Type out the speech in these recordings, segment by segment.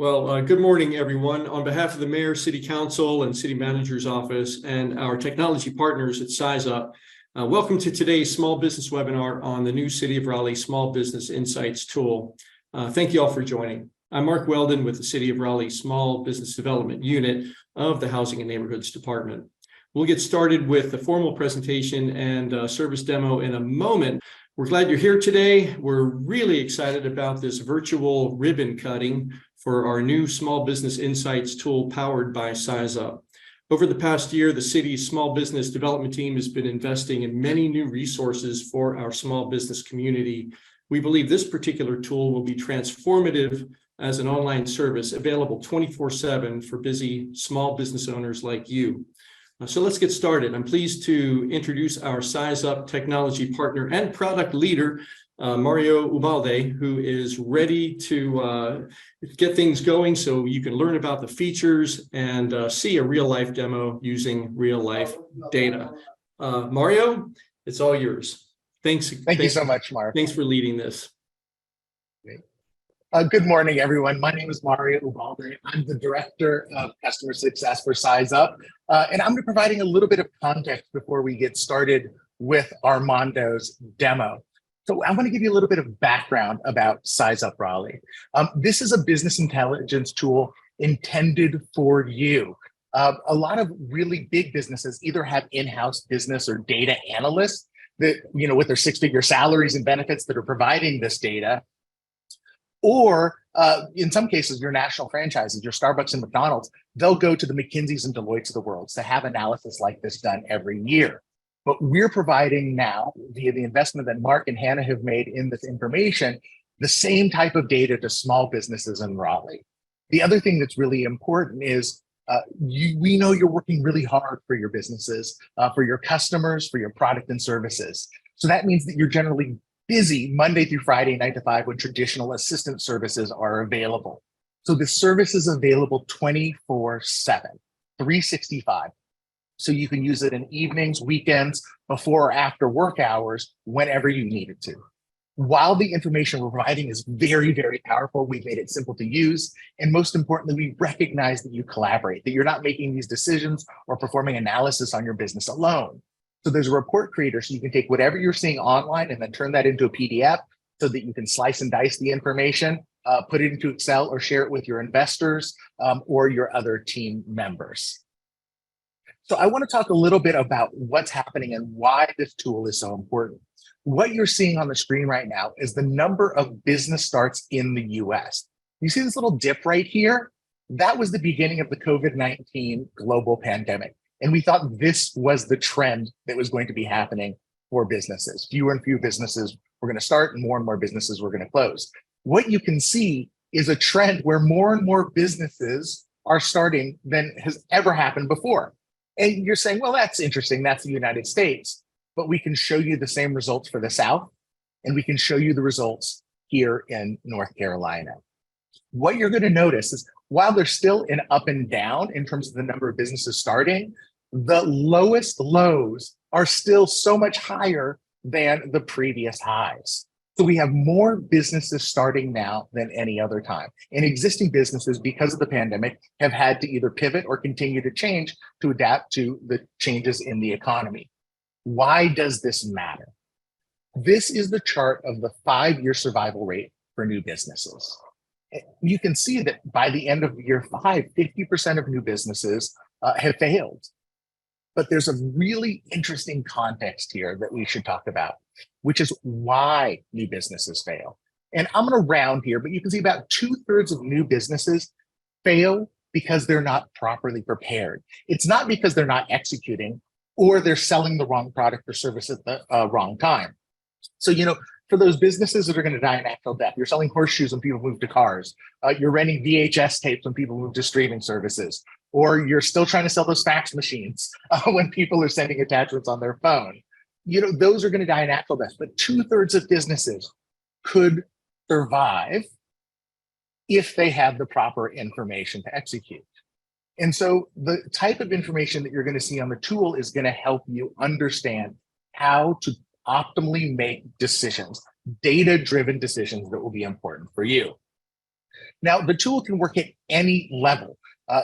Good morning, everyone. On behalf of the Mayor, City Council, and City Manager's Office, and our technology partners at SizeUp, welcome to today's small business webinar on the new City of Raleigh Small Business Insights tool. Thank you all for joining. I'm Mark Weldon with the City of Raleigh Small Business Development Unit of the Housing and Neighborhoods Department. We'll get started with the formal presentation and service demo in a moment. We're glad you're here today. We're really excited about this virtual ribbon cutting for our new Small Business Insights tool powered by SizeUp. Over the past year, the city's small business development team has been investing in many new resources for our small business community. We believe this particular tool will be transformative as an online service available 24/7 for busy small business owners like you. So let's get started. I'm pleased to introduce our SizeUp technology partner and product leader, Mario Ubalde, who is ready to get things going so you can learn about the features and see a real-life demo using real-life data. Mario, it's all yours. Thanks. Thank you so much, Mark. Thanks for leading this. Good morning, everyone. My name is Mario Ubalde. I'm the Director of Customer Success for SizeUp, and I'm going to be providing a little bit of context before we get started with Armando's demo. So I want to give you a little bit of background about SizeUp Raleigh. This is a business intelligence tool intended for you. A lot of really big businesses either have in-house business or data analysts that, with their six-figure salaries and benefits that are providing this data. Or in some cases, your national franchises, your Starbucks and McDonald's, they'll go to the McKinseys and Deloittes of the world to have analysis like this done every year. But we're providing now, via the investment that Mark and Hannah have made in this information, the same type of data to small businesses in Raleigh. The other thing that's really important is we know you're working really hard for your businesses, for your customers, for your product and services. So that means that you're generally busy Monday through Friday, 9 to 5, when traditional assistant services are available. So this service is available 24/7, 365. So you can use it in evenings, weekends, before or after work hours, whenever you need it to. While the information we're providing is very, very powerful, we've made it simple to use. And most importantly, we recognize that you collaborate, that you're not making these decisions or performing analysis on your business alone. So there's a report creator, so you can take whatever you're seeing online and then turn that into a PDF so that you can slice and dice the information, put it into Excel or share it with your investors or your other team members. So I want to talk a little bit about what's happening and why this tool is so important. What you're seeing on the screen right now is the number of business starts in the US. You see this little dip right here? That was the beginning of the COVID-19 global pandemic. And we thought this was the trend that was going to be happening for businesses. Fewer and fewer businesses were going to start and more businesses were going to close. What you can see is a trend where more and more businesses are starting than has ever happened before. And you're saying, well, that's interesting. That's the United States. But we can show you the same results for the South, and we can show you the results here in North Carolina. What you're going to notice is while there's still an up and down in terms of the number of businesses starting, the lowest lows are still so much higher than the previous highs. So we have more businesses starting now than any other time. And existing businesses, because of the pandemic, have had to either pivot or continue to change to adapt to the changes in the economy. Why does this matter? This is the chart of the 5-year survival rate for new businesses. You can see that by the end of year 5, 50% of new businesses have failed. But there's a really interesting context here that we should talk about, which is why new businesses fail. And I'm going to round here, but you can see about 2/3 of new businesses fail because they're not properly prepared. It's not because they're not executing or they're selling the wrong product or service at the wrong time. So, for those businesses that are going to die a natural death, you're selling horseshoes when people move to cars. You're renting VHS tapes when people move to streaming services. Or you're still trying to sell those fax machines when people are sending attachments on their phone. Those are going to die a natural death. But 2/3 of businesses could survive if they have the proper information to execute. And so the type of information that you're going to see on the tool is going to help you understand how to optimally make decisions, data-driven decisions that will be important for you. Now, the tool can work at any level.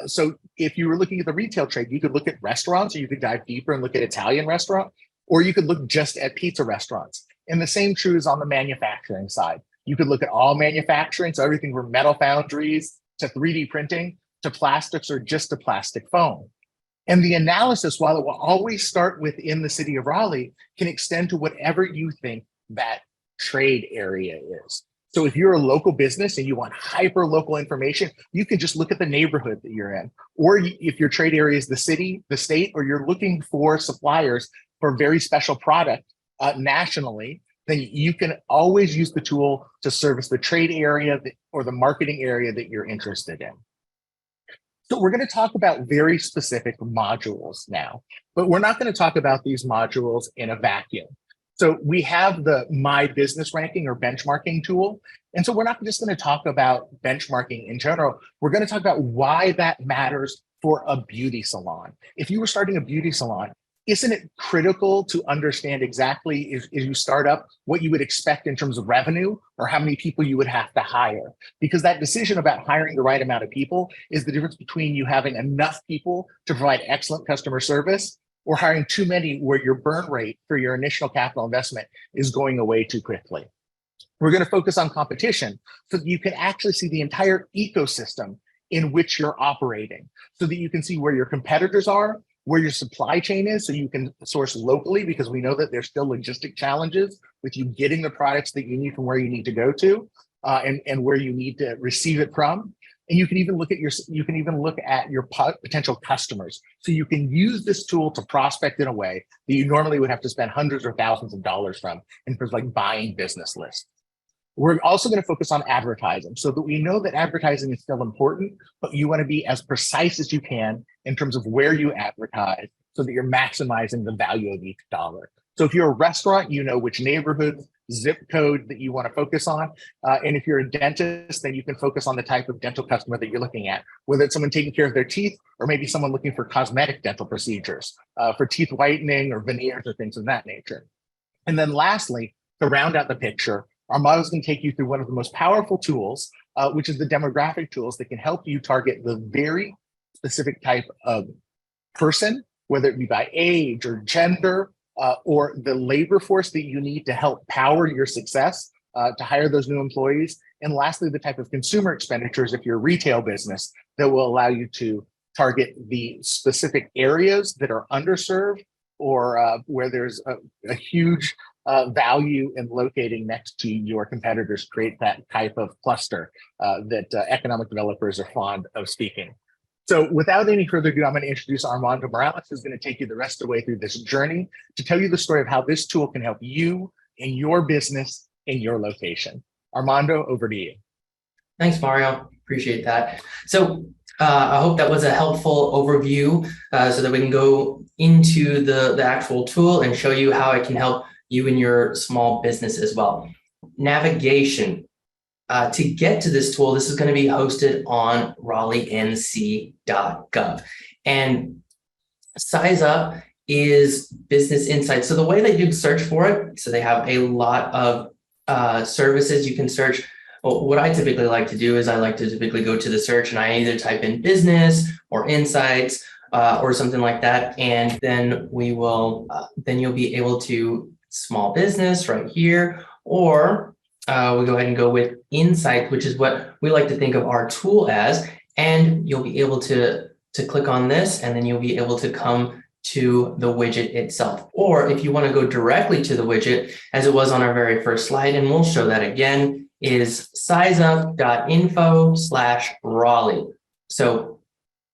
So if you were looking at the retail trade, you could look at restaurants, or you could dive deeper and look at Italian restaurant, or you could look just at pizza restaurants. And the same true is on the manufacturing side. You could look at all manufacturing, so everything from metal foundries to 3D printing to plastics or just to plastic foam. And the analysis, while it will always start within the city of Raleigh, can extend to whatever you think that trade area is. So if you're a local business and you want hyper local information, you can just look at the neighborhood that you're in. Or if your trade area is the city, the state, or you're looking for suppliers for very special product nationally, then you can always use the tool to service the trade area or the marketing area that you're interested in. So we're going to talk about very specific modules now, but we're not going to talk about these modules in a vacuum. So we have the My Business Ranking or benchmarking tool. And so we're not just going to talk about benchmarking in general. We're going to talk about why that matters for a beauty salon. If you were starting a beauty salon, isn't it critical to understand exactly if you start up what you would expect in terms of revenue or how many people you would have to hire? Because that decision about hiring the right amount of people is the difference between you having enough people to provide excellent customer service or hiring too many where your burn rate for your initial capital investment is going away too quickly. We're going to focus on competition so that you can actually see the entire ecosystem in which you're operating, so that you can see where your competitors are, where your supply chain is, so you can source locally, because we know that there's still logistic challenges with you getting the products that you need from where you need to go to and where you need to receive it from. And you can even look at your potential customers. So you can use this tool to prospect in a way that you normally would have to spend hundreds or thousands of dollars from in terms of like buying business lists. We're also going to focus on advertising so that we know that advertising is still important, but you want to be as precise as you can in terms of where you advertise so that you're maximizing the value of each dollar. So if you're a restaurant, you know which neighborhood, zip code that you want to focus on. And if you're a dentist, then you can focus on the type of dental customer that you're looking at, whether it's someone taking care of their teeth or maybe someone looking for cosmetic dental procedures, for teeth whitening or veneers or things of that nature. And then lastly, to round out the picture, our model is going to take you through one of the most powerful tools, which is the demographic tools that can help you target the very specific type of person, whether it be by age or gender, or the labor force that you need to help power your success, to hire those new employees. And lastly, the type of consumer expenditures, if you're a retail business, that will allow you to target the specific areas that are underserved or where there's a huge value in locating next to your competitors, create that type of cluster that economic developers are fond of speaking. So without any further ado, I'm going to introduce Armando Morales, who's going to take you the rest of the way through this journey to tell you the story of how this tool can help you in your business in your location. Armando, over to you. Thanks, Mario. Appreciate that. So I hope that was a helpful overview so that we can go into the actual tool and show you how it can help you in your small business as well. Navigation. To get to this tool, this is going to be hosted on RaleighNC.gov. And Size Up is business insights. So the way they do search for it, so they have a lot of services you can search. Well, what I typically like to do is I like to typically go to the search and I either type in business or insights or something like that. And then we will, then you'll be able to small business right here, or we go ahead and go with insight, which is what we like to think of our tool as. And you'll be able to click on this, and then you'll be able to come to the widget itself. Or if you want to go directly to the widget, as it was on our very first slide, and we'll show that again, is sizeup.info/Raleigh. So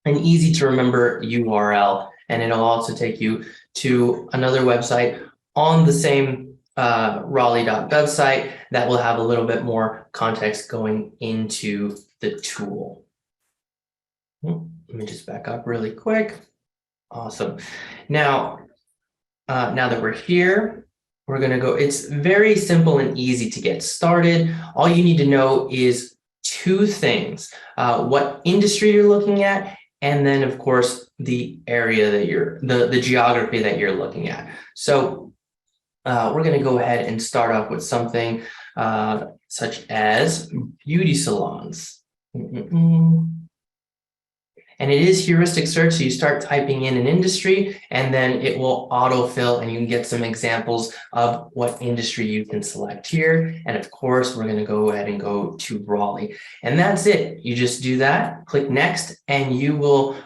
an easy to remember URL, and it'll also take you to another website on the same Raleigh.gov site that will have a little bit more context going into the tool. Let me just back up really quick. Awesome. Now that we're here, we're going to go. It's very simple and easy to get started. All you need to know is two things: what industry you're looking at, and then of course the area that the geography that you're looking at. So we're going to go ahead and start off with something such as beauty salons. And it is heuristic search, so you start typing in an industry and then it will autofill and you can get some examples of what industry you can select here. And of course, we're going to go ahead and go to Raleigh. And that's it. You just do that, click next, and you will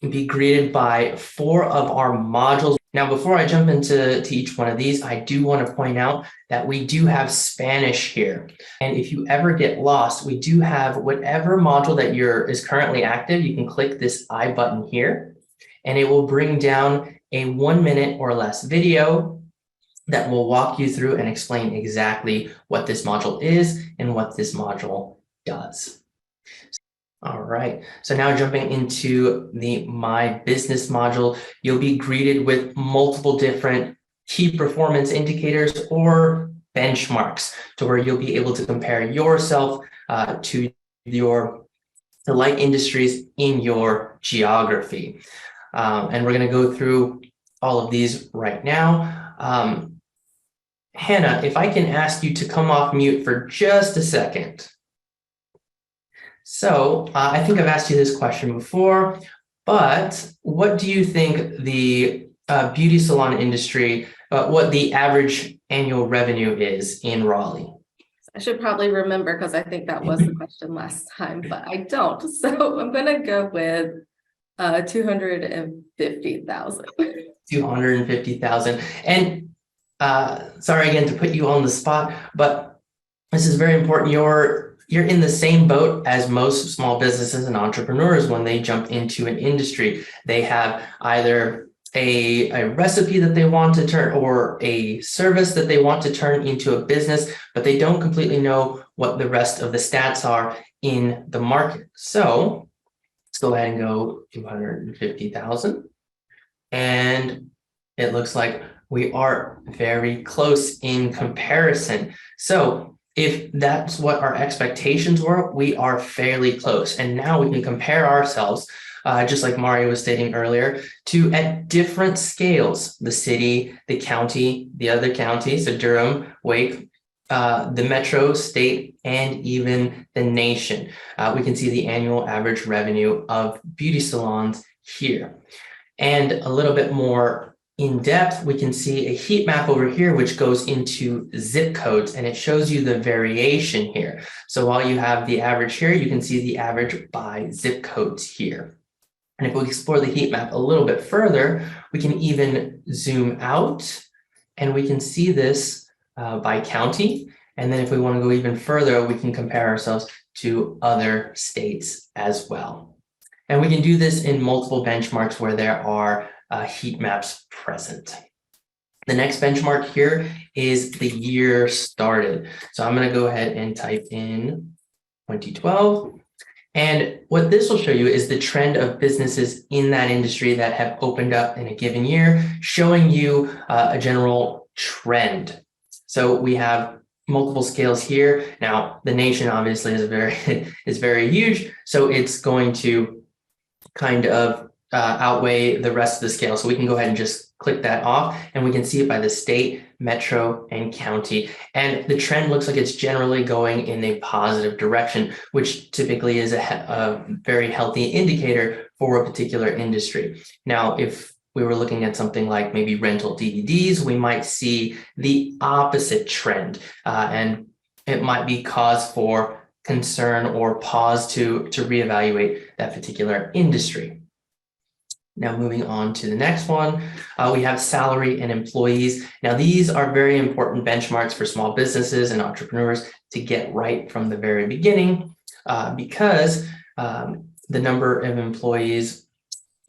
be greeted by 4 of our modules. Now, before I jump into each one of these, I do want to point out that we do have Spanish here. And if you ever get lost, we do have whatever module that is currently active. You can click this I button here, and it will bring down a 1 minute or less video that will walk you through and explain exactly what this module is and what this module does. All right, so now jumping into the My Business module, you'll be greeted with multiple different key performance indicators or benchmarks to where you'll be able to compare yourself to the like industries in your geography. And we're going to go through all of these right now. Hannah, if I can ask you to come off mute for just a second. So I think I've asked you this question before, but what do you think the beauty salon industry, what the average annual revenue is in Raleigh? I should probably remember because I think that was the question last time, but I don't. So I'm going to go with 250,000. 250,000. And sorry again to put you on the spot, but this is very important. You're in the same boat as most small businesses and entrepreneurs when they jump into an industry. They have either a recipe that they want to turn or a service that they want to turn into a business, but they don't completely know what the rest of the stats are in the market. So let's go ahead and go 250,000. And it looks like we are very close in comparison. So if that's what our expectations were, we are fairly close. And now we can compare ourselves, just like Mario was stating earlier, to at different scales, the city, the county, the other county, so Durham, Wake, the metro, state, and even the nation. We can see the annual average revenue of beauty salons here. And a little bit more in depth, we can see a heat map over here, which goes into zip codes, and it shows you the variation here. So while you have the average here, you can see the average by zip codes here. And if we explore the heat map a little bit further, we can even zoom out and we can see this by county. And then if we want to go even further, we can compare ourselves to other states as well. And we can do this in multiple benchmarks where there are heat maps present. The next benchmark here is the year started. So I'm going to go ahead and type in 2012. And what this will show you is the trend of businesses in that industry that have opened up in a given year, showing you a general trend. So we have multiple scales here. Now, the nation obviously is very huge, so it's going to kind of outweigh the rest of the scale. So we can go ahead and just click that off and we can see it by the state, metro, and county. And the trend looks like it's generally going in a positive direction, which typically is a very healthy indicator for a particular industry. Now, if we were looking at something like maybe rental DVDs, we might see the opposite trend, and it might be cause for concern or pause to reevaluate that particular industry. Now, moving on to the next one, we have salary and employees. Now, these are very important benchmarks for small businesses and entrepreneurs to get right from the very beginning, because the number of employees,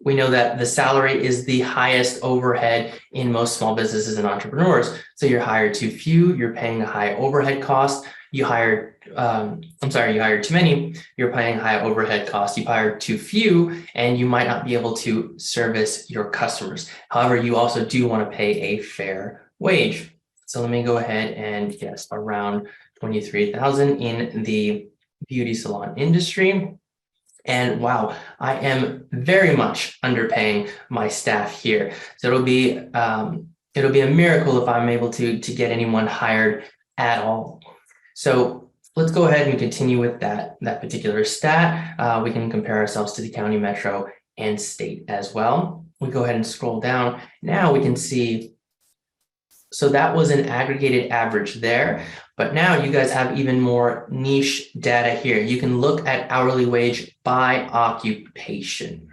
we know that the salary is the highest overhead in most small businesses and entrepreneurs. So you're hired too few, you're paying a high overhead cost. You hired too many, you're paying high overhead costs. You hired too few, and you might not be able to service your customers. However, you also do want to pay a fair wage. So let me go ahead and guess around 23,000 in the beauty salon industry. And wow, I am very much underpaying my staff here. So it'll be a miracle if I'm able to get anyone hired at all. So let's go ahead and continue with that particular stat. We can compare ourselves to the county, metro, and state as well. We go ahead and scroll down. Now we can see, so that was an aggregated average there, but now you guys have even more niche data here. You can look at hourly wage by occupation.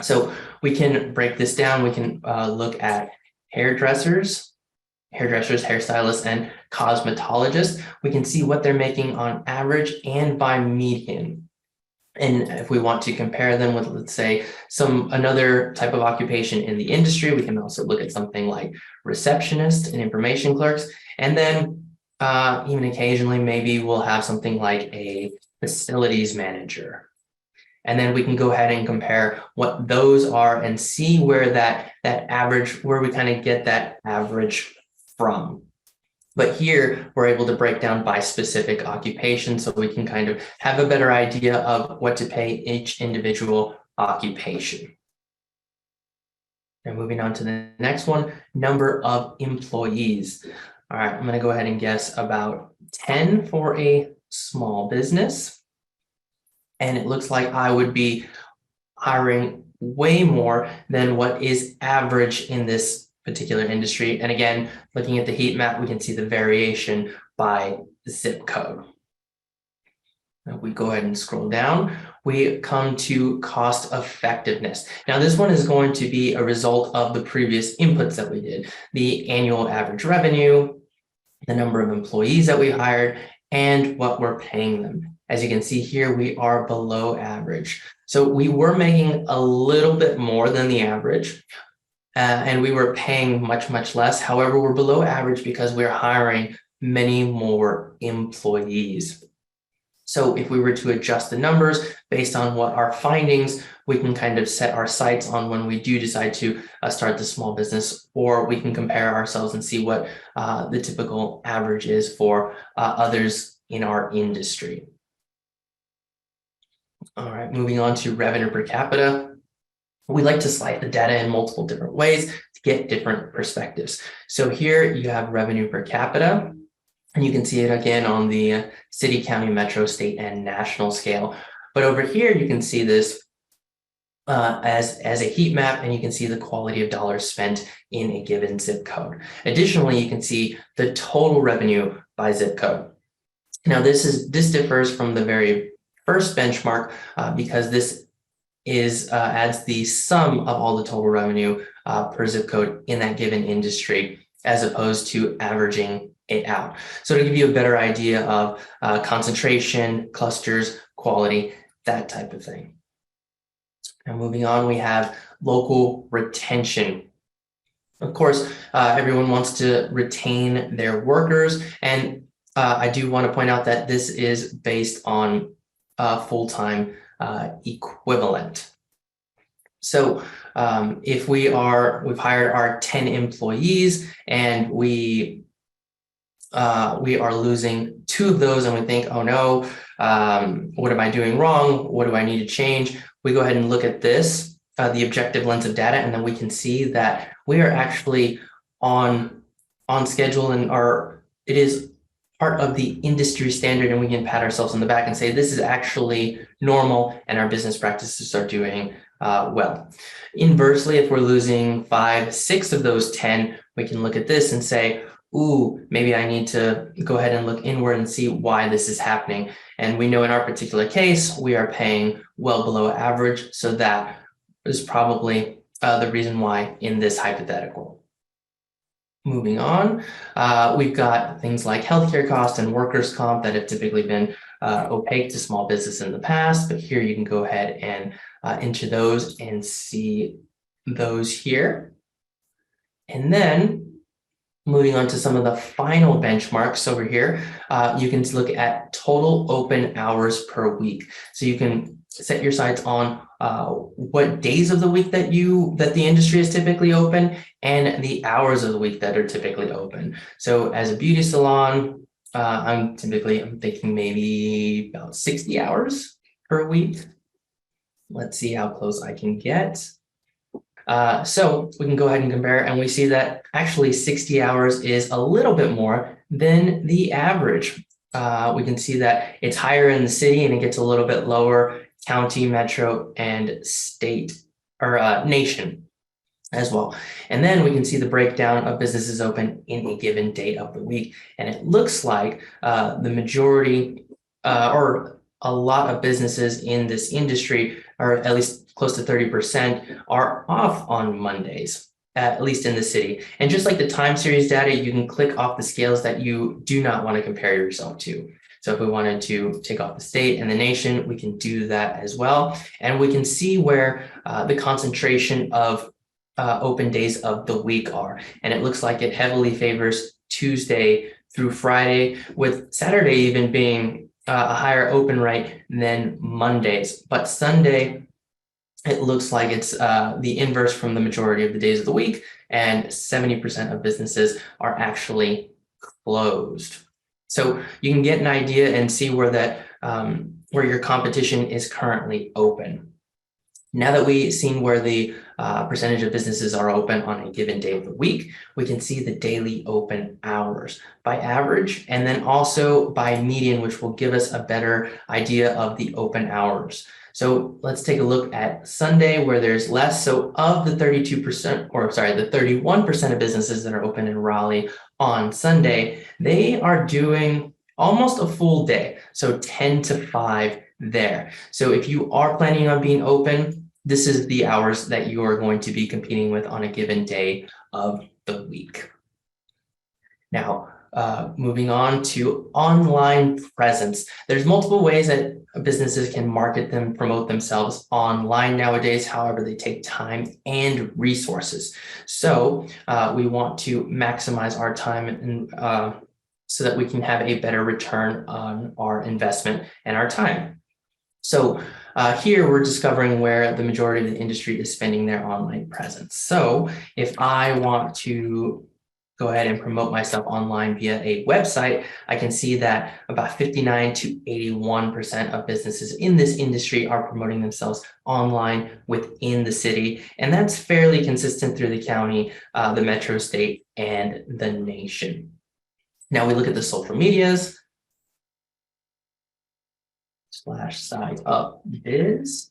So we can break this down. We can look at hairdressers, hairstylists, and cosmetologists. We can see what they're making on average and by median. And if we want to compare them with, let's say, another type of occupation in the industry, we can also look at something like receptionists and information clerks. And then even occasionally, maybe we'll have something like a facilities manager. And then we can go ahead and compare what those are and see where that average, where we kind of get that average from. But here we're able to break down by specific occupation, so we can kind of have a better idea of what to pay each individual occupation. And moving on to the next one, number of employees. All right, I'm going to go ahead and guess about 10 for a small business. And it looks like I would be hiring way more than what is average in this particular industry. And again, looking at the heat map, we can see the variation by zip code. Now we go ahead and scroll down. We come to cost effectiveness. Now this one is going to be a result of the previous inputs that we did, the annual average revenue, the number of employees that we hired, and what we're paying them. As you can see here, we are below average. So we were making a little bit more than the average, and we were paying much, much less. However, we're below average because we're hiring many more employees. So if we were to adjust the numbers based on what our findings, we can kind of set our sights on when we do decide to start the small business, or we can compare ourselves and see what the typical average is for others in our industry. All right, moving on to revenue per capita. We like to slice the data in multiple different ways to get different perspectives. So here you have revenue per capita, and you can see it again on the city, county, metro, state, and national scale. But over here, you can see this as a heat map, and you can see the quality of dollars spent in a given zip code. Additionally, you can see the total revenue by zip code. Now, this differs from the very first benchmark because this adds the sum of all the total revenue per zip code in that given industry, as opposed to averaging it out. So to give you a better idea of concentration, clusters, quality, that type of thing. Now moving on, we have local retention. Of course, everyone wants to retain their workers, and I do want to point out that this is based on full-time equivalent. So if we've hired our 10 employees and we are losing 2 of those, and we think, oh no, what am I doing wrong? What do I need to change? We go ahead and look at this, the objective lens of data, and then we can see that we are actually on schedule, and it is part of the industry standard, and we can pat ourselves on the back and say this is actually normal and our business practices are doing well. Inversely, if we're losing 5, 6 of those 10, we can look at this and say, ooh, maybe I need to go ahead and look inward and see why this is happening. And we know in our particular case, we are paying well below average. So that is probably the reason why in this hypothetical. Moving on, we've got things like healthcare costs and workers' comp that have typically been opaque to small business in the past, but here you can go ahead and enter those and see those here. And then moving on to some of the final benchmarks over here, you can look at total open hours per week. So you can set your sights on what days of the week that the industry is typically open and the hours of the week that are typically open. So as a beauty salon, I'm thinking maybe about 60 hours per week. Let's see how close I can get. So we can go ahead and compare, and we see that actually 60 hours is a little bit more than the average. we can see that it's higher in the city and it gets a little bit lower county, metro, and state or nation as well. And then we can see the breakdown of businesses open in a given day of the week. And it looks like the majority or a lot of businesses in this industry, or at least close to 30%, are off on Mondays, at least in the city. And just like the time series data, you can click off the scales that you do not want to compare yourself to. So if we wanted to take off the state and the nation, we can do that as well. And we can see where the concentration of open days of the week are. And it looks like it heavily favors Tuesday through Friday, with Saturday even being a higher open rate than Mondays. But Sunday, it looks like it's the inverse from the majority of the days of the week, and 70% of businesses are actually closed. So you can get an idea and see where that where your competition is currently open. Now that we've seen where the percentage of businesses are open on a given day of the week, we can see the daily open hours by average and then also by median, which will give us a better idea of the open hours. So let's take a look at Sunday, where there's less. So of the 32%, or sorry, the 31% of businesses that are open in Raleigh on Sunday, they are doing almost a full day. So 10 to 5 there. So if you are planning on being open, this is the hours that you are going to be competing with on a given day of the week. Now, moving on to online presence. There's multiple ways that businesses can market them, promote themselves online nowadays. However, they take time and resources. So we want to maximize our time and so that we can have a better return on our investment and our time. So here we're discovering where the majority of the industry is spending their online presence. So if I want to go ahead and promote myself online via a website, I can see that about 59 to 81% of businesses in this industry are promoting themselves online within the city. And that's fairly consistent through the county, the metro, state, and the nation. Now we look at the social medias. /SizeUpBiz,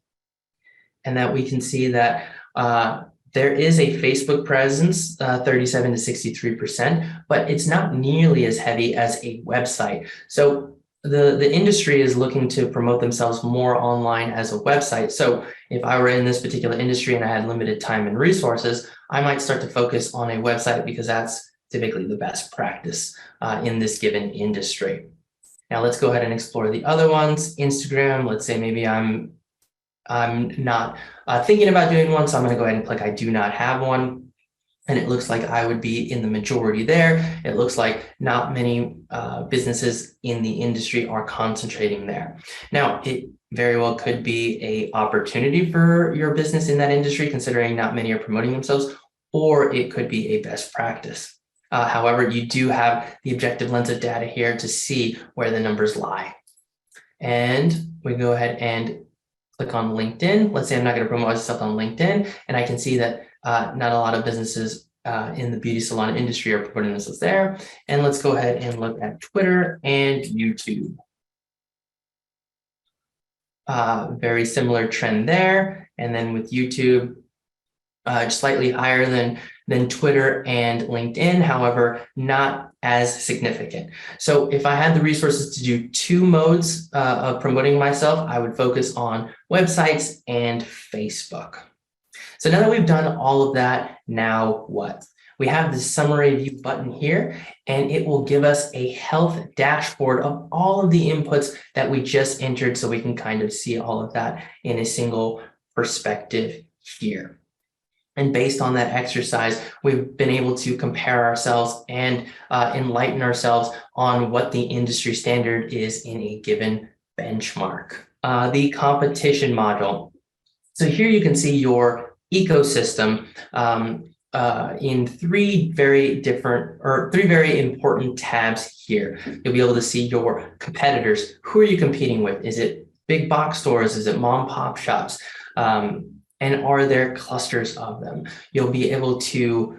and that we can see that there is a Facebook presence, 37 to 63%, but it's not nearly as heavy as a website. So the industry is looking to promote themselves more online as a website. So if I were in this particular industry and I had limited time and resources, I might start to focus on a website because that's typically the best practice in this given industry. Now let's go ahead and explore the other ones. Instagram, let's say maybe I'm not thinking about doing one, so I'm going to go ahead and click I do not have one. And it looks like I would be in the majority there. It looks like not many businesses in the industry are concentrating there. Now, it very well could be an opportunity for your business in that industry, considering not many are promoting themselves, or it could be a best practice. However, you do have the objective lens of data here to see where the numbers lie. And we go ahead and click on LinkedIn. Let's say I'm not going to promote myself on LinkedIn, and I can see that not a lot of businesses in the beauty salon industry are promoting themselves there. And let's go ahead and look at Twitter and YouTube. Very similar trend there. And then with YouTube, slightly higher than Twitter and LinkedIn, however, not as significant. So if I had the resources to do two modes of promoting myself, I would focus on websites and Facebook. So now that we've done all of that, now what? We have the summary view button here, and it will give us a health dashboard of all of the inputs that we just entered, so we can kind of see all of that in a single perspective here. And based on that exercise, we've been able to compare ourselves and enlighten ourselves on what the industry standard is in a given benchmark. The competition module. So here you can see your ecosystem in three very important tabs here. You'll be able to see your competitors. Who are you competing with? Is it big box stores? Is it mom and pop shops? And are there clusters of them? You'll be able to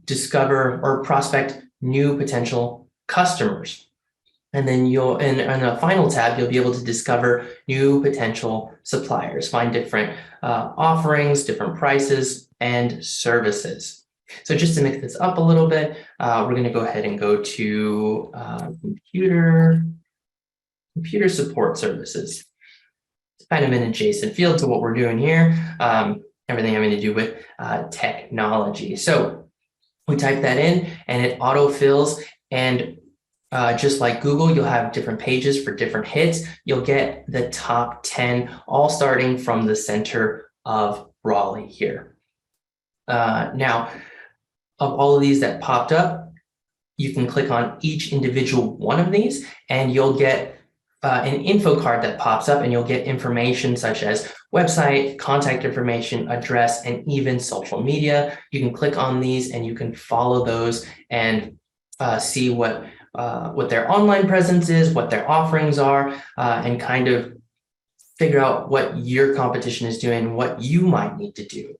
discover or prospect new potential customers. And then in a final tab, you'll be able to discover new potential suppliers, find different offerings, different prices, and services. So just to mix this up a little bit, we're going to go ahead and go to computer support services. It's kind of an adjacent field to what we're doing here. Everything having to do with technology. So we type that in and it autofills, and just like Google, you'll have different pages for different hits. You'll get the top 10, all starting from the center of Raleigh here. Now, of all of these that popped up, you can click on each individual one of these and you'll get an info card that pops up, and you'll get information such as website, contact information, address, and even social media. You can click on these and you can follow those and see what their online presence is, what their offerings are, and kind of figure out what your competition is doing, what you might need to do.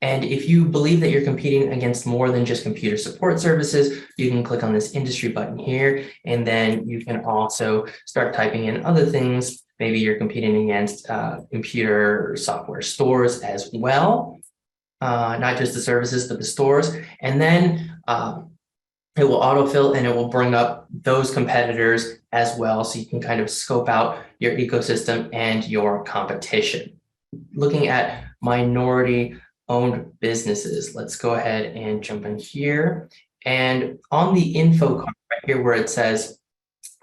And if you believe that you're competing against more than just computer support services, you can click on this industry button here, and then you can also start typing in other things. Maybe you're competing against computer software stores as well, not just the services, but the stores. And then it will autofill and it will bring up those competitors as well, so you can kind of scope out your ecosystem and your competition. Looking at minority-owned businesses, let's go ahead and jump in here. And on the info card right here where it says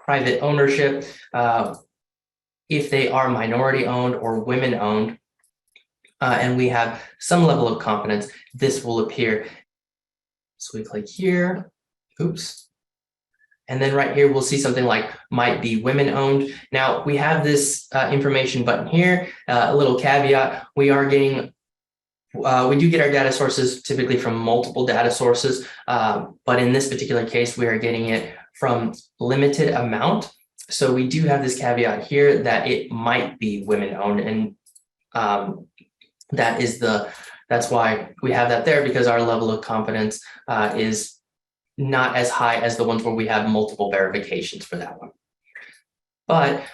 private ownership, if they are minority-owned or women-owned, and we have some level of confidence, this will appear. So we click here. Oops. And then right here, we'll see something like might be women owned. Now we have this information button here, a little caveat. We do get our data sources typically from multiple data sources, but in this particular case, we are getting it from limited amount. So we do have this caveat here that it might be women owned, and that's why we have that there, because our level of confidence is not as high as the ones where we have multiple verifications for that one. But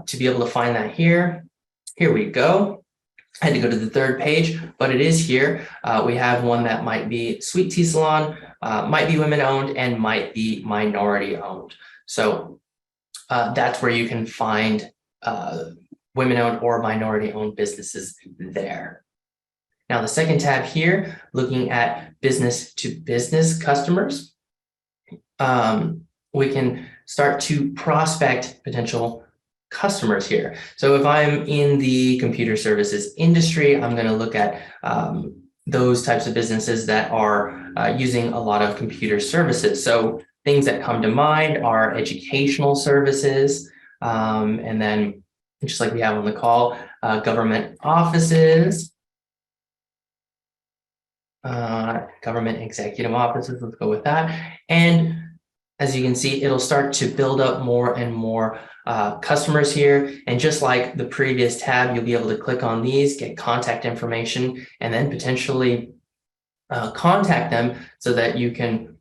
to be able to find that here we go. I had to go to the third page, but it is here. We have one that might be Sweet Tea Salon, might be women owned, and might be minority owned. So that's where you can find women owned or minority owned businesses there. Now the second tab here, looking at business to business customers, we can start to prospect potential customers here. So if I'm in the computer services industry, I'm going to look at those types of businesses that are using a lot of computer services. So things that come to mind are educational services, and then just like we have on the call, government offices, government executive offices, let's go with that. And as you can see, it'll start to build up more and more customers here. And just like the previous tab, you'll be able to click on these, get contact information, and then potentially contact them so that you can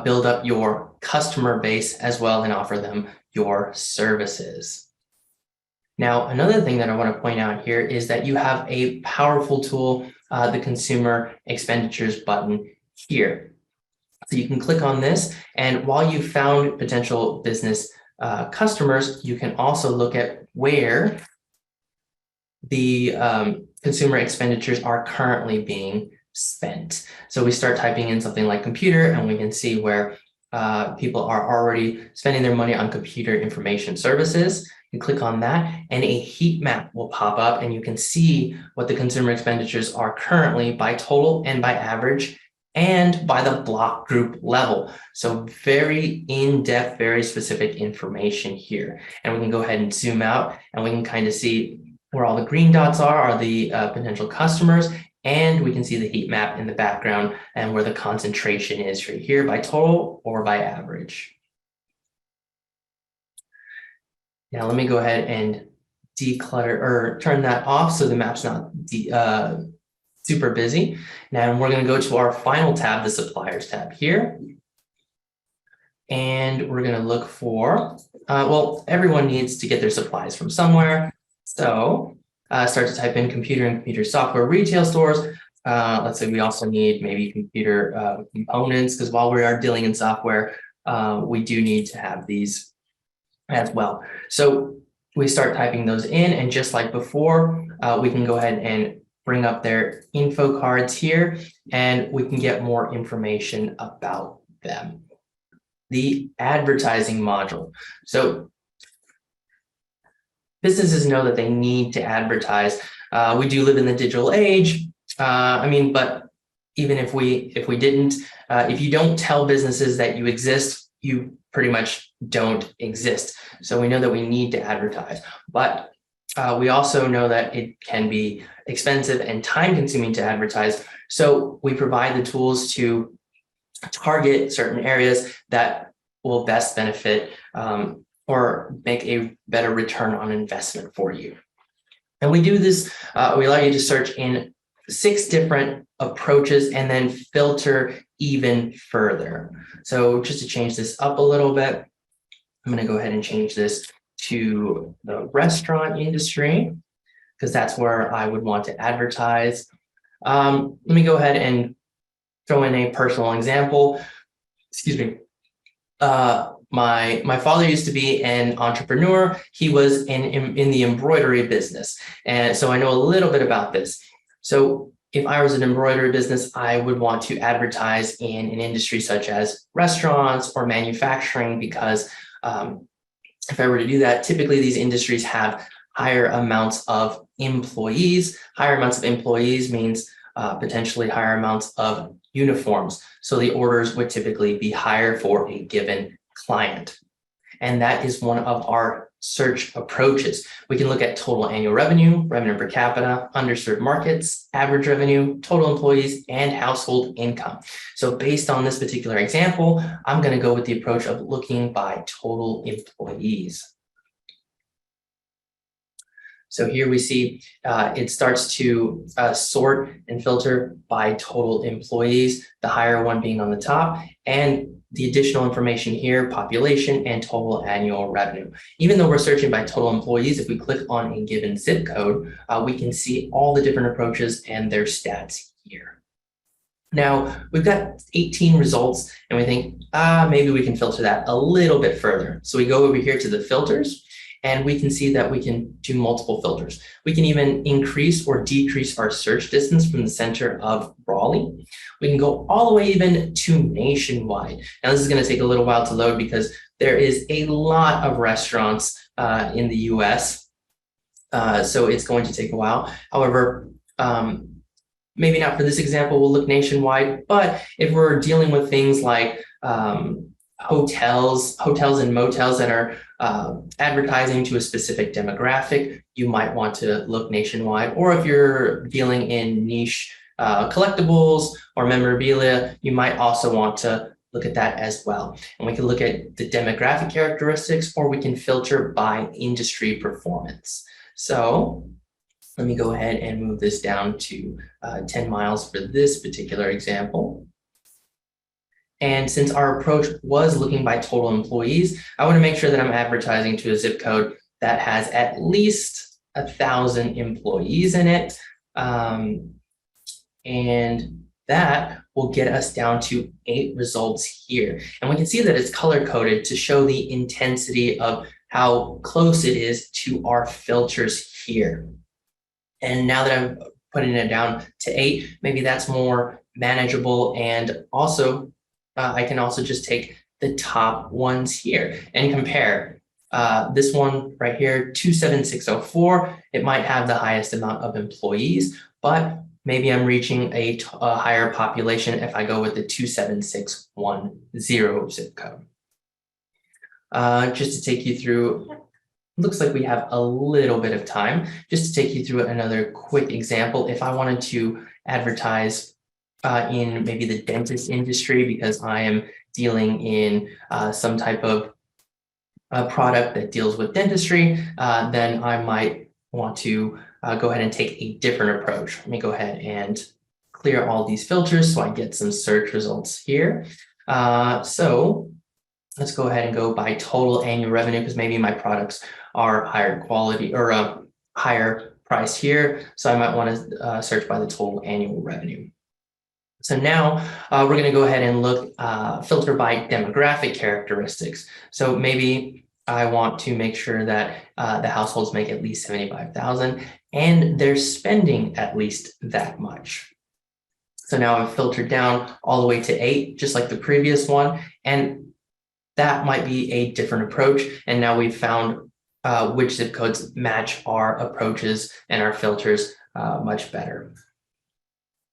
build up your customer base as well and offer them your services. Now, another thing that I want to point out here is that you have a powerful tool, the consumer expenditures button here. So you can click on this, and while you found potential business customers, you can also look at where the consumer expenditures are currently being spent. So we start typing in something like computer, and we can see where people are already spending their money on computer information services. You click on that and a heat map will pop up, and you can see what the consumer expenditures are currently by total and by average and by the block group level. So very in-depth, very specific information here. And we can go ahead and zoom out, and we can kind of see where all the green dots are the potential customers, and we can see the heat map in the background and where the concentration is right here by total or by average. Now let me go ahead and declutter or turn that off so the map's not super busy. Now we're going to go to our final tab, the suppliers tab here. And we're going to look for, well, everyone needs to get their supplies from somewhere. So start to type in computer and computer software retail stores. Let's say we also need maybe computer components, because while we are dealing in software, we do need to have these as well. So we start typing those in, and just like before, we can go ahead and bring up their info cards here, and we can get more information about them. The advertising module. So businesses know that they need to advertise. We do live in the digital age. But even if we didn't, if you don't tell businesses that you exist, you pretty much don't exist. So we know that we need to advertise, but we also know that it can be expensive and time consuming to advertise. So we provide the tools to target certain areas that will best benefit or make a better return on investment for you. And we do this, we allow you to search in 6 different approaches and then filter even further. So just to change this up a little bit, I'm going to go ahead and change this to the restaurant industry, because that's where I would want to advertise. Let me go ahead and throw in a personal example. Excuse me. My father used to be an entrepreneur. He was in the embroidery business. And so I know a little bit about this. So if I was an embroidery business, I would want to advertise in an industry such as restaurants or manufacturing, because if I were to do that, typically these industries have higher amounts of employees. Higher amounts of employees means potentially higher amounts of uniforms. So the orders would typically be higher for a given client. And that is one of our search approaches. We can look at total annual revenue, revenue per capita, underserved markets, average revenue, total employees, and household income. So based on this particular example, I'm going to go with the approach of looking by total employees. So here we see it starts to sort and filter by total employees, the higher one being on the top, and the additional information here, population and total annual revenue. Even though we're searching by total employees, if we click on a given zip code, we can see all the different approaches and their stats here. Now, we've got 18 results, and we think, maybe we can filter that a little bit further. So we go over here to the filters, and we can see that we can do multiple filters. We can even increase or decrease our search distance from the center of Raleigh. We can go all the way even to nationwide. Now, this is going to take a little while to load because there is a lot of restaurants in the US. So it's going to take a while. However, maybe not for this example, we'll look nationwide, but if we're dealing with things like hotels and motels that are advertising to a specific demographic, you might want to look nationwide. Or if you're dealing in niche collectibles or memorabilia, you might also want to look at that as well. And we can look at the demographic characteristics, or we can filter by industry performance. So let me go ahead and move this down to 10 miles for this particular example. And since our approach was looking by total employees, I want to make sure that I'm advertising to a zip code that has at least 1,000 employees in it. And that will get us down to 8 results here. And we can see that it's color coded to show the intensity of how close it is to our filters here. And now that I'm putting it down to 8, maybe that's more manageable. And also, I can also just take the top ones here and compare. This one right here, 27604, it might have the highest amount of employees, but maybe I'm reaching a higher population if I go with the 27610 zip code. Just to take you through, looks like we have a little bit of time, just to take you through another quick example. If I wanted to advertise in maybe the dentist industry, because I am dealing in some type of product that deals with dentistry, then I might want to go ahead and take a different approach. Let me go ahead and clear all these filters so I get some search results here. So let's go ahead and go by total annual revenue, because maybe my products are higher quality or higher price here. So I might want to search by the total annual revenue. So now we're going to go ahead and look, filter by demographic characteristics. So maybe I want to make sure that the households make at least 75,000 and they're spending at least that much. So now I've filtered down all the way to 8, just like the previous one. And that might be a different approach. And now we've found which zip codes match our approaches and our filters much better.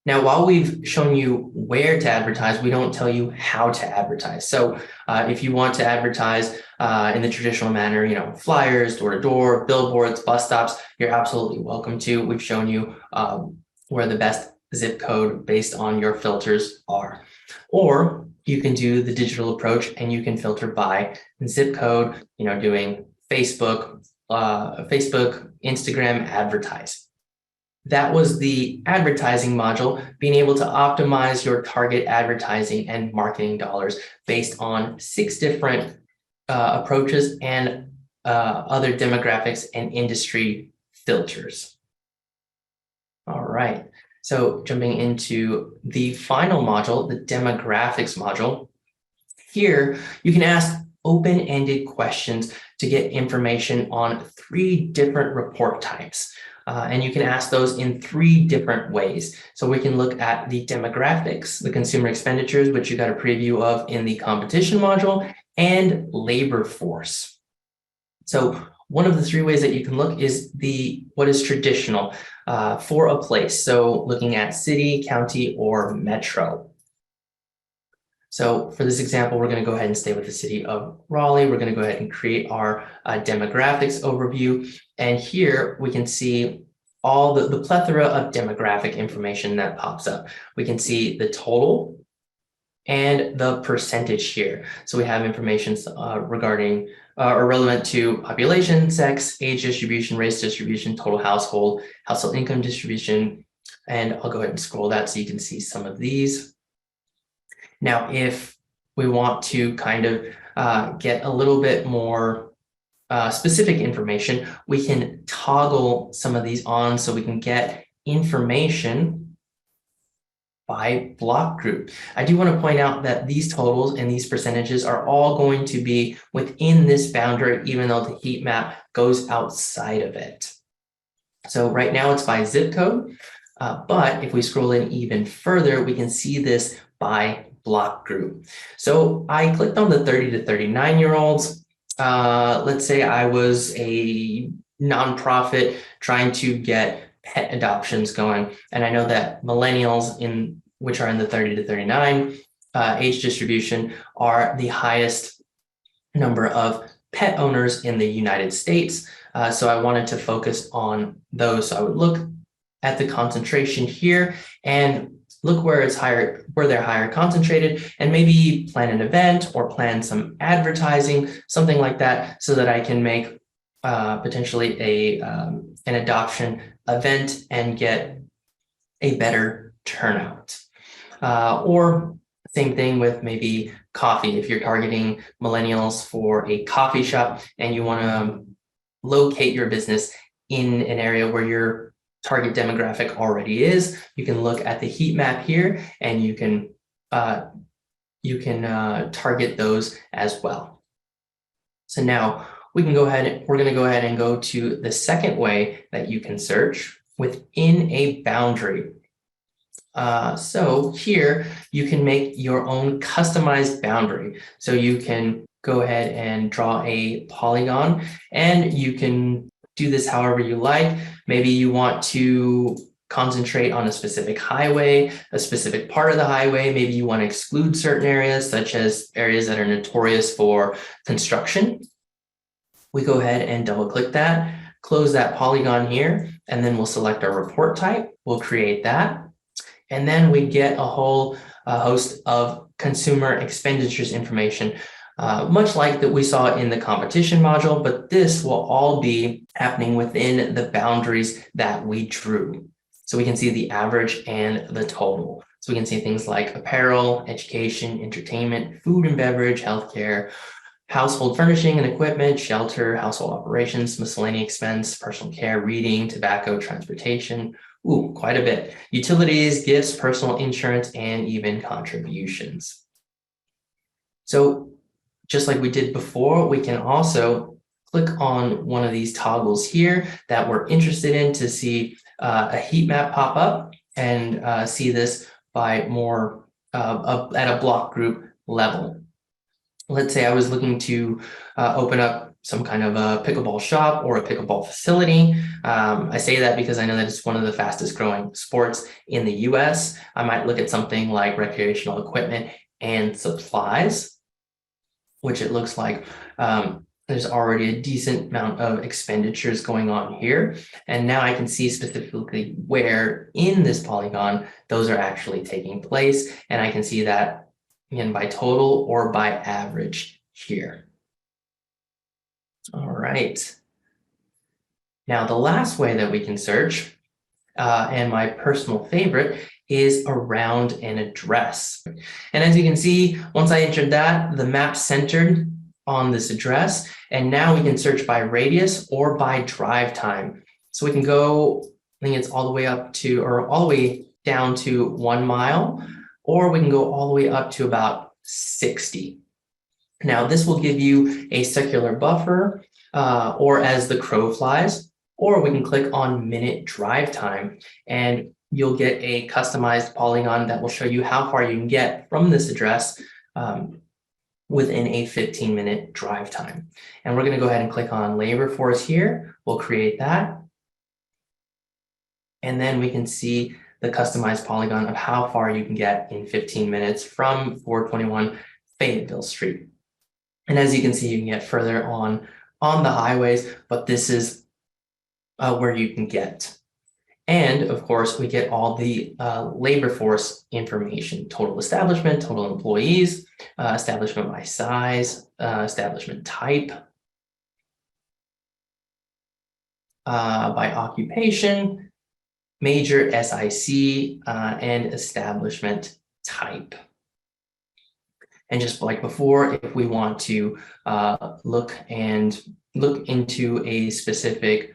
Now, while we've shown you where to advertise, we don't tell you how to advertise. So if you want to advertise in the traditional manner, flyers, door-to-door, billboards, bus stops, you're absolutely welcome to. We've shown you where the best zip code based on your filters are. Or you can do the digital approach and you can filter by zip code, doing Facebook, Instagram, advertise. That was the advertising module, being able to optimize your target advertising and marketing dollars based on 6 different approaches and other demographics and industry filters. All right. So jumping into the final module, the demographics module, here you can ask open-ended questions to get information on 3 different report types. And you can ask those in 3 different ways. So we can look at the demographics, the consumer expenditures, which you got a preview of in the competition module, and labor force. So one of the 3 ways that you can look is what is traditional for a place. So looking at city, county, or metro. So for this example, we're going to go ahead and stay with the city of Raleigh. We're going to go ahead and create our demographics overview. And here we can see all the plethora of demographic information that pops up. We can see the total and the percentage here. So we have information regarding or relevant to population, sex, age distribution, race distribution, total household income distribution. And I'll go ahead and scroll that so you can see some of these. Now, if we want to kind of get a little bit more specific information, we can toggle some of these on so we can get information by block group. I do want to point out that these totals and these percentages are all going to be within this boundary, even though the heat map goes outside of it. So right now it's by zip code, but if we scroll in even further, we can see this by block group. So I clicked on the 30 to 39-year-olds. Let's say I was a nonprofit trying to get pet adoptions going. And I know that millennials, which are in the 30 to 39 age distribution, are the highest number of pet owners in the United States. So I wanted to focus on those. So I would look at the concentration here and look where it's higher, where they're higher concentrated, and maybe plan an event or plan some advertising, something like that, so that I can make potentially an adoption event and get a better turnout. Or same thing with maybe coffee. If you're targeting millennials for a coffee shop and you want to locate your business in an area where your target demographic already is, you can look at the heat map here and you can target those as well. So now we're going to go ahead and go to the second way that you can search within a boundary. So here you can make your own customized boundary. So you can go ahead and draw a polygon and you can do this however you like. Maybe you want to concentrate on a specific highway, a specific part of the highway. Maybe you want to exclude certain areas, such as areas that are notorious for construction. We go ahead and double click that, close that polygon here, and then we'll select our report type. We'll create that. And then we get a whole host of consumer expenditures information, much like that we saw in the competition module, but this will all be happening within the boundaries that we drew. So we can see the average and the total. So we can see things like apparel, education, entertainment, food and beverage, healthcare, household furnishing and equipment, shelter, household operations, miscellaneous expense, personal care, reading, tobacco, transportation. Ooh, quite a bit. Utilities, gifts, personal insurance, and even contributions. So just like we did before, we can also click on one of these toggles here that we're interested in to see a heat map pop up and see this by more at a block group level. Let's say I was looking to open up some kind of a pickleball shop or a pickleball facility. I say that because I know that it's one of the fastest growing sports in the US. I might look at something like recreational equipment and supplies, which it looks like there's already a decent amount of expenditures going on here. And now I can see specifically where in this polygon those are actually taking place. And I can see that again by total or by average here. All right. Now, the last way that we can search, and my personal favorite, is around an address. And as you can see, once I entered that, the map centered on this address, and now we can search by radius or by drive time. So we can go, I think it's all the way up to, or all the way down to 1 mile, or we can go all the way up to about 60. Now, this will give you a circular buffer, or as the crow flies, or we can click on minute drive time, and you'll get a customized polygon that will show you how far you can get from this address within a 15-minute drive time. And we're going to go ahead and click on labor force here. We'll create that. And then we can see the customized polygon of how far you can get in 15 minutes from 421 Fayetteville Street. And as you can see, you can get further on the highways, but this is where you can get. And of course, we get all the labor force information: total establishment, total employees, establishment by size, establishment type, by occupation, major SIC, and establishment type. And just like before, if we want to look into a specific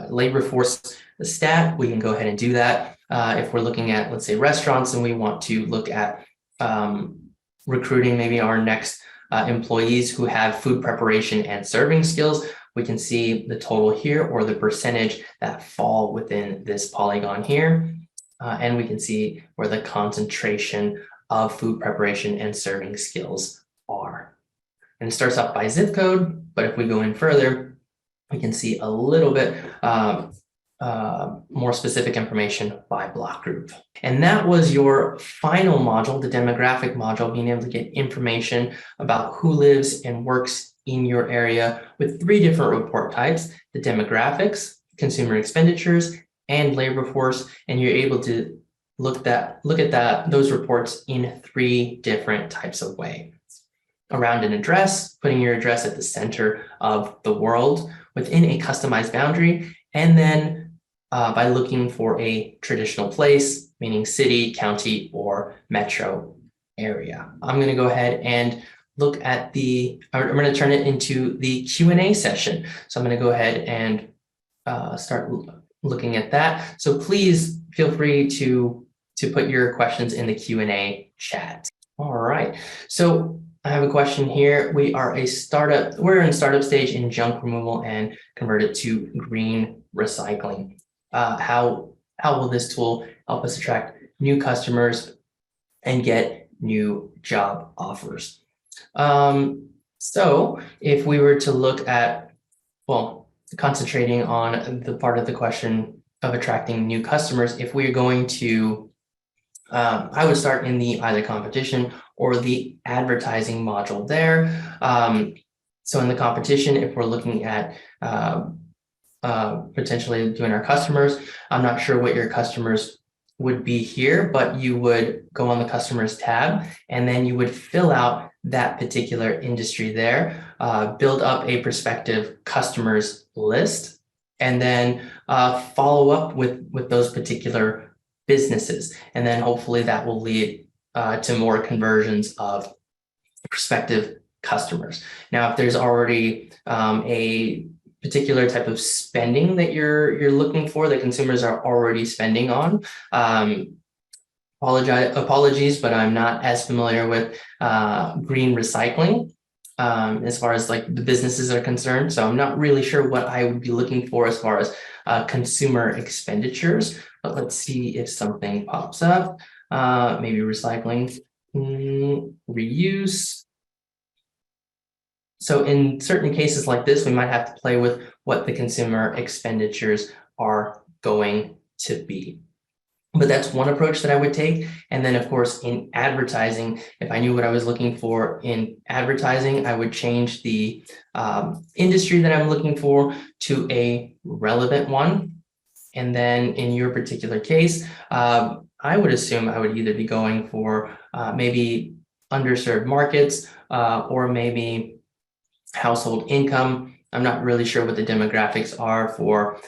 labor force stat, we can go ahead and do that. If we're looking at, let's say, restaurants, and we want to look at recruiting maybe our next employees who have food preparation and serving skills, we can see the total here, or the percentage that fall within this polygon here. And we can see where the concentration of food preparation and serving skills are. And it starts off by zip code, but if we go in further, we can see a little bit more specific information by block group. And that was your final module, the demographic module, being able to get information about who lives and works in your area with 3 different report types: the demographics, consumer expenditures, and labor force. And you're able to look at those reports in 3 different types of ways. Around an address, putting your address at the center of the world within a customized boundary, and then by looking for a traditional place, meaning city, county, or metro area. I'm going to go ahead and look at I'm going to turn it into the Q&A session. So I'm going to go ahead and start looking at that. So please feel free to put your questions in the Q&A chat. All right. So I have a question here. We are a startup. We're in startup stage in junk removal and convert it to green recycling. How will this tool help us attract new customers and get new job offers? So if we were to look at, concentrating on the part of the question of attracting new customers, if we're going to, I would start in the either competition or the advertising module there. So in the competition, if we're looking at potentially doing our customers, I'm not sure what your customers would be here, but you would go on the customers tab, and then you would fill out that particular industry there, build up a prospective customers list, and then follow up with those particular businesses. And then hopefully that will lead to more conversions of prospective customers. Now, if there's already a particular type of spending that you're looking for that consumers are already spending on, apologies, but I'm not as familiar with green recycling as far as like the businesses are concerned. So I'm not really sure what I would be looking for as far as consumer expenditures, but let's see if something pops up. Maybe recycling, reuse. So in certain cases like this, we might have to play with what the consumer expenditures are going to be. But that's one approach that I would take. And then of course, in advertising, if I knew what I was looking for in advertising, I would change the industry that I'm looking for to a relevant one. And then in your particular case, I would assume I would either be going for maybe underserved markets or maybe household income. I'm not really sure what the demographics are for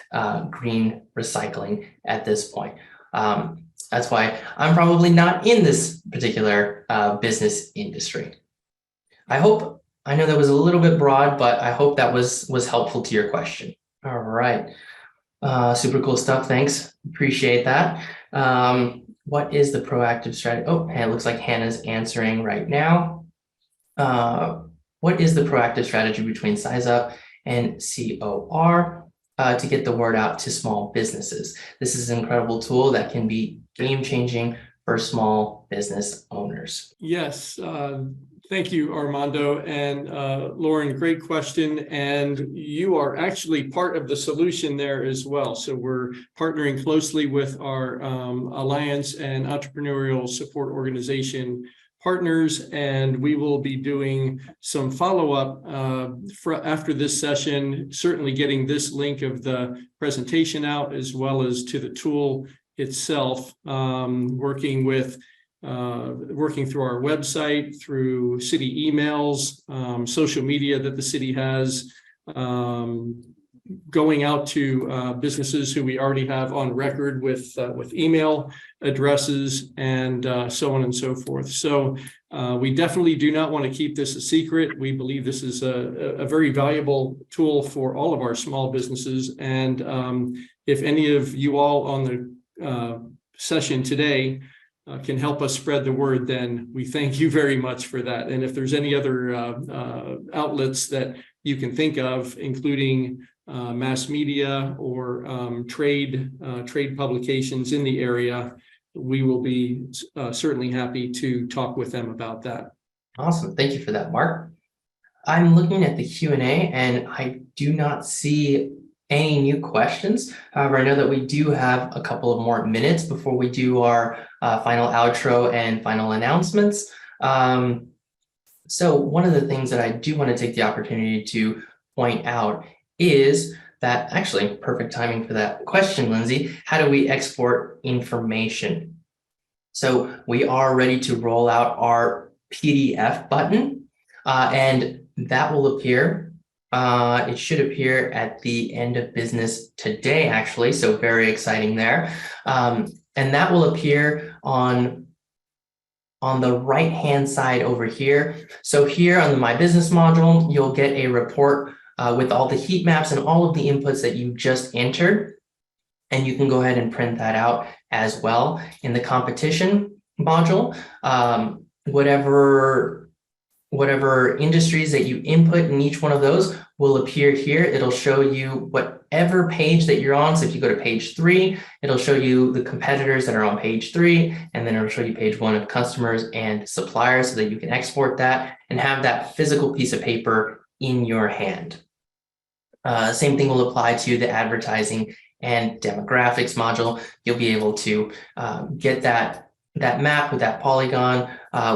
green recycling at this point. That's why I'm probably not in this particular business industry. I know that was a little bit broad, but I hope that was helpful to your question. All right. Super cool stuff. Thanks. Appreciate that. What is the proactive strategy? Oh, it looks like Hannah's answering right now. What is the proactive strategy between Size Up and COR to get the word out to small businesses? This is an incredible tool that can be game-changing for small business owners. Yes, thank you, Armando and Lauren, great question. And you are actually part of the solution there as well. So we're partnering closely with our Alliance and Entrepreneurial Support Organization partners, and we will be doing some follow-up after this session, certainly getting this link of the presentation out as well as to the tool itself, working through our website, through city emails, social media that the city has, going out to businesses who we already have on record with email addresses and so on and so forth. So we definitely do not want to keep this a secret. We believe this is a very valuable tool for all of our small businesses. And if any of you all on the session today can help us spread the word, then we thank you very much for that. And if there's any other outlets that you can think of, including mass media or trade publications in the area, we will be certainly happy to talk with them about that. Awesome. Thank you for that, Mark. I'm looking at the Q&A and I do not see any new questions. However, I know that we do have a couple of more minutes before we do our final outro and final announcements. So one of the things that I do want to take the opportunity to point out is that, actually, perfect timing for that question, Lindsay, how do we export information? So we are ready to roll out our PDF button, and that will appear. It should appear at the end of business today, actually, so very exciting there. And that will appear on the right-hand side over here. So here on the My Business module, you'll get a report with all the heat maps and all of the inputs that you just entered. And you can go ahead and print that out as well. In the competition module, whatever industries that you input in each one of those will appear here. It'll show you whatever page that you're on. So if you go to page 3, it'll show you the competitors that are on page 3, and then it'll show you page 1 of customers and suppliers so that you can export that and have that physical piece of paper in your hand. Same thing will apply to the advertising and demographics module. You'll be able to get that map with that polygon,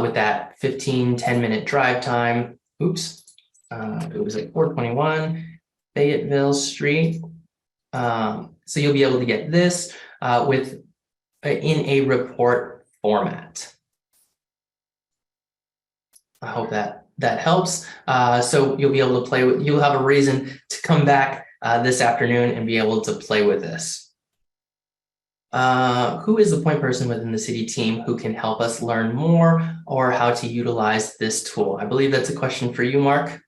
with that 10-minute drive time. Oops, it was like 421 Fayetteville Street. So you'll be able to get this in a report format. I hope that helps. So you'll be able to play with, you'll have a reason to come back this afternoon and be able to play with this. who is the point person within the city team who can help us learn more or how to utilize this tool? I believe that's a question for you, Mark.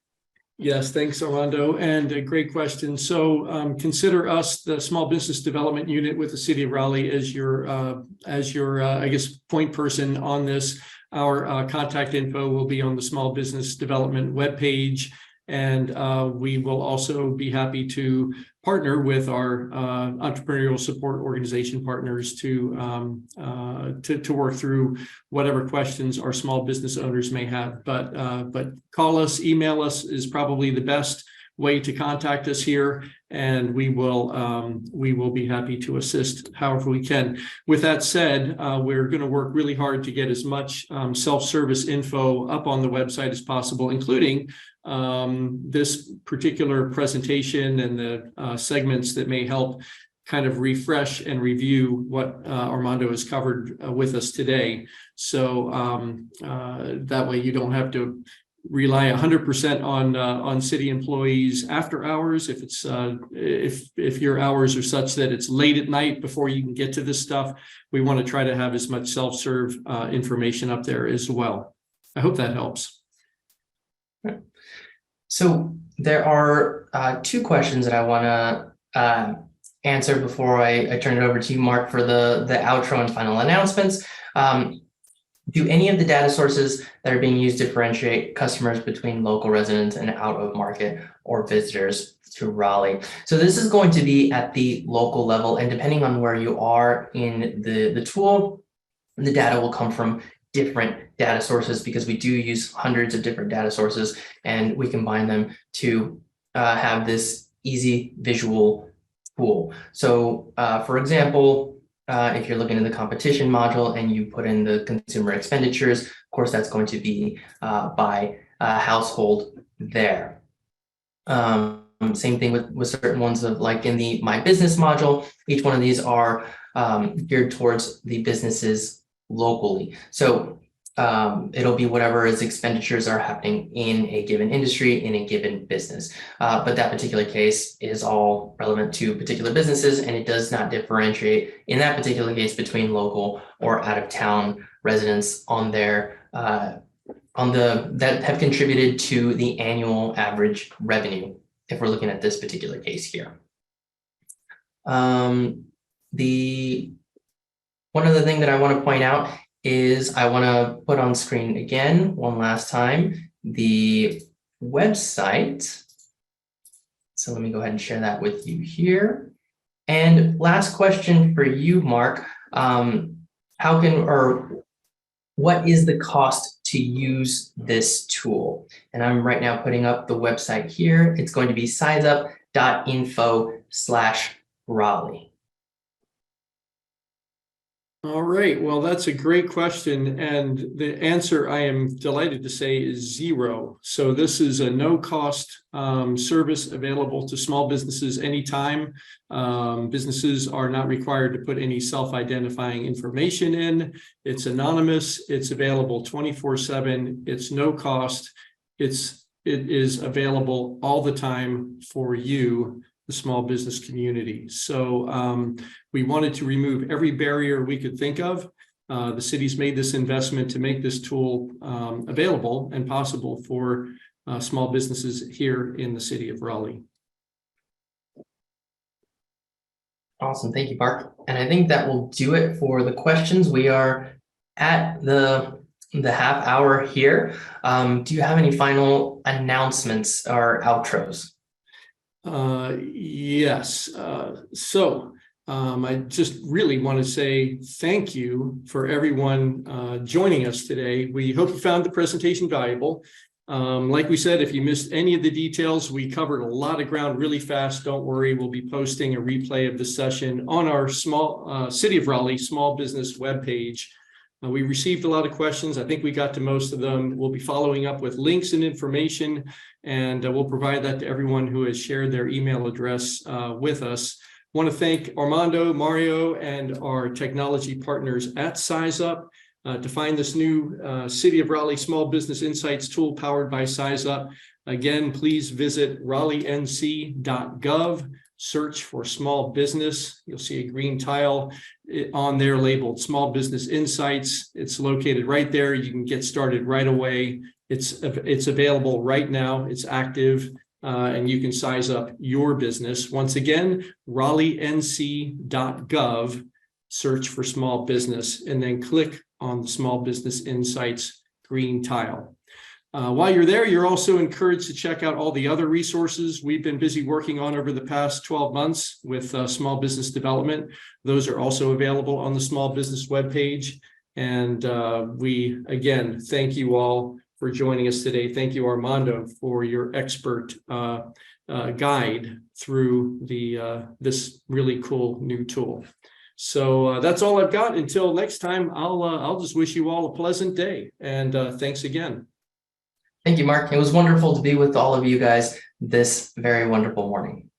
Yes, thanks, Armando, and a great question. So consider us the Small Business Development Unit with the City of Raleigh as your, I guess, point person on this. Our contact info will be on the Small Business Development webpage, and we will also be happy to partner with our entrepreneurial support organization partners to work through whatever questions our small business owners may have. But call us, email us is probably the best way to contact us here, and we will be happy to assist however we can. With that said, we're going to work really hard to get as much self-service info up on the website as possible, including this particular presentation and the segments that may help kind of refresh and review what Armando has covered with us today. So that way you don't have to rely 100% on city employees after hours. If it's if your hours are such that it's late at night before you can get to this stuff, we want to try to have as much self-serve information up there as well. I hope that helps. So there are two questions that I want to answer before I turn it over to you, Mark, for the outro and final announcements. Do any of the data sources that are being used differentiate customers between local residents and out of market or visitors to Raleigh? So this is going to be at the local level, and depending on where you are in the tool, the data will come from different data sources, because we do use hundreds of different data sources, and we combine them to have this easy visual tool. So for example, if you're looking in the competition module and you put in the consumer expenditures, of course, that's going to be by household there. Same thing with certain ones of like in the My Business module, each one of these are geared towards the businesses locally. So it'll be whatever its expenditures are happening in a given industry, in a given business. But that particular case is all relevant to particular businesses, and it does not differentiate in that particular case between local or out of town residents on their that have contributed to the annual average revenue, if we're looking at this particular case here. One other thing that I want to point out is I want to put on screen again one last time the website. So let me go ahead and share that with you here. And last question for you, Mark. What is the cost to use this tool? And I'm right now putting up the website here. It's going to be sizeup.info/Raleigh. All right, well, that's a great question. And the answer, I am delighted to say, is zero. So this is a no-cost service available to small businesses anytime. Businesses are not required to put any self-identifying information in. It's anonymous. It's available 24/7. It's no cost. It is available all the time for you, the small business community. So we wanted to remove every barrier we could think of. The city's made this investment to make this tool available and possible for small businesses here in the city of Raleigh. Awesome, thank you, Mark. And I think that will do it for the questions. We are at the half hour here. Do you have any final announcements or outros? Yes. I just really want to say thank you for everyone joining us today. We hope you found the presentation valuable. Like we said, if you missed any of the details, we covered a lot of ground really fast. Don't worry, we'll be posting a replay of the session on our City of Raleigh small business webpage. We received a lot of questions. I think we got to most of them. We'll be following up with links and information, and we'll provide that to everyone who has shared their email address with us. I want to thank Armando, Mario, and our technology partners at SizeUp. To find this new City of Raleigh Small Business Insights tool powered by SizeUp, again, please visit raleighnc.gov. search for small business. You'll see a green tile on there labeled Small Business Insights. It's located right there. You can get started right away. It's available right now. It's active, and you can size up your business. Once again, RaleighNC.gov, search for small business, and then click on the Small Business Insights green tile. While you're there, you're also encouraged to check out all the other resources we've been busy working on over the past 12 months with small business development. Those are also available on the small business webpage. And we, again, thank you all for joining us today. Thank you, Armando, for your expert guide through this really cool new tool. So that's all I've got. Until next time, I'll just wish you all a pleasant day, and thanks again. Thank you, Mark. It was wonderful to be with all of you guys this very wonderful morning.